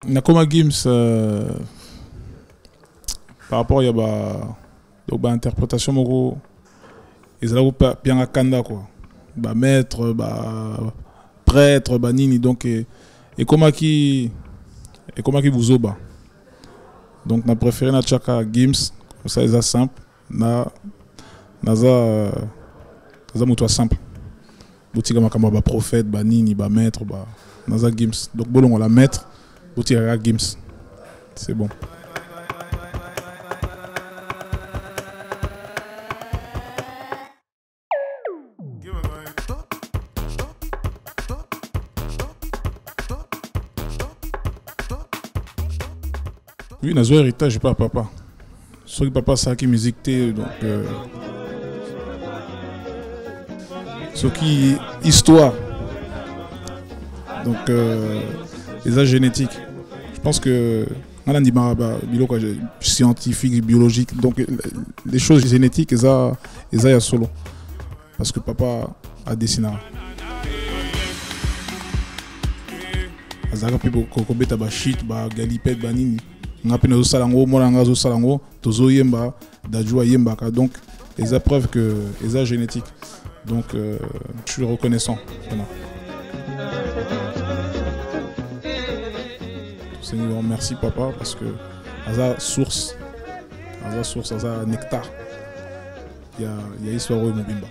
Nakoma Gims par rapport à la interprétation moko ils ont bien à kanda quoi ba maître ba prêtre ba nini donc et comment qui vous oba donc na préféré na chaka Gims ça est simple na naza muto simple boutika makamba ba prophète ba nini ba maître ba naza Gims donc bolon la maître boutika Gims c'est bon. Oui, nazo héritage pas papa. Ce que papa ça qui musique donc ce qui histoire donc les génétiques. Je pense que on a dit scientifique, biologique donc les choses génétiques ça y a solo parce que papa a dessiné. Azaka pe ko beta ba shit ba galipette ba nini. Ngapi nazo salango mona ngazo salango tozo yemba dajua yemba donc les preuves que les génétiques donc je suis reconnaissant voilà. Seigneur merci papa parce que asa source asa nectar il y a histoire au Mobimba.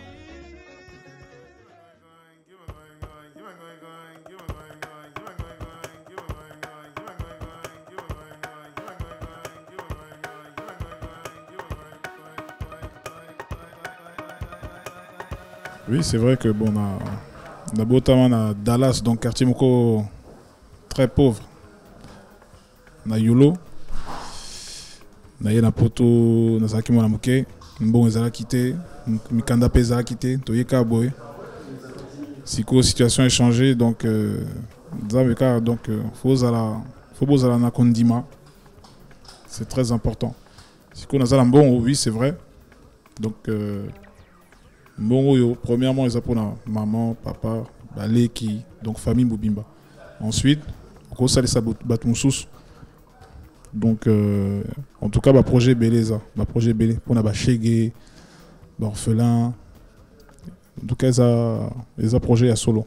Oui, c'est vrai que bon, on a notamment à Dallas, donc quartier moko très pauvre. On a Yolo, on a Yena Poto, on a Zaki Monamuke, bon, ils ont quitté, Mikanda Peza a quitté, Toyeka Boy. Si la situation est changée, donc faut aller na Kondima, c'est très important. Si on a un bon, oui, c'est vrai. Donc bon, premièrement, ils ont pour maman, papa, baleki, donc famille Mobimba. Ensuite, on a ça batounsous. Donc, en tout cas, le projet Beleza, projet Belé, pour na Chege, orphelin. En tout cas, ils ont projet à solo.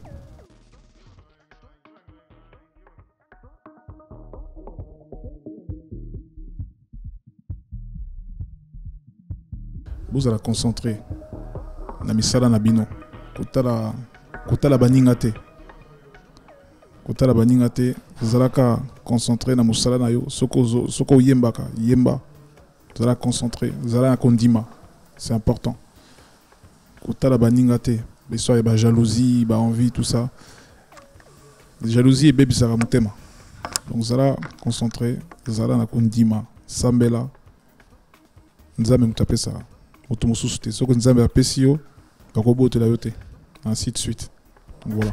Vous allez concentrer. Na misala na bino kotala baninga te zalaka concentré na musala na yo soko yembaka yemba zala concentré zala kondima c'est important kotala baninga te l'histoire ba jalousie ba envie tout ça jalousie et bébé sara mutema donc zala concentré zala na kondima sambela nzambe mutape ça otomosusu te soko nzambe apesi yo ainsi de suite. Voilà.